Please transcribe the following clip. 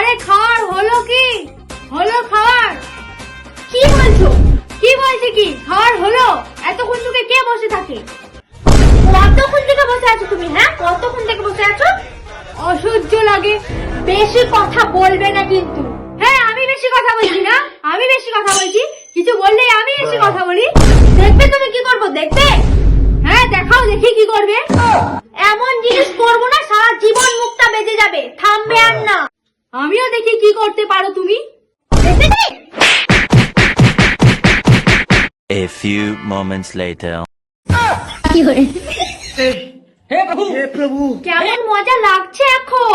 আরে খাওয়ার হলো কি? হলো খাওয়ার? কি বলছো? কি বলছে কি? খাওয়ার হলো? এতক্ষণ থেকে কে বসে থাকে? কতক্ষণ থেকে বসে আছো তুমি? হ্যাঁ, কতক্ষণ থেকে বসে আছো? অসহ্য লাগে। বেশি কথা বলবে না কিন্তু। হ্যাঁ, আমি বেশি কথা বলছি না? আমি বেশি কথা বলছি? কিছু বললে আমি বেশি কথা বলি? দেখবে তুমি কি করবো? দেখবে? হ্যাঁ, দেখাও দেখি কি করবে। এমন জিনিস করবো না, সারা জীবন মুখটা বেজে যাবে, থামবে আর না। আমিও দেখি কি করতে পারো তুমি। দেখবে? A few moments later. কেমন মজা লাগছে এখন?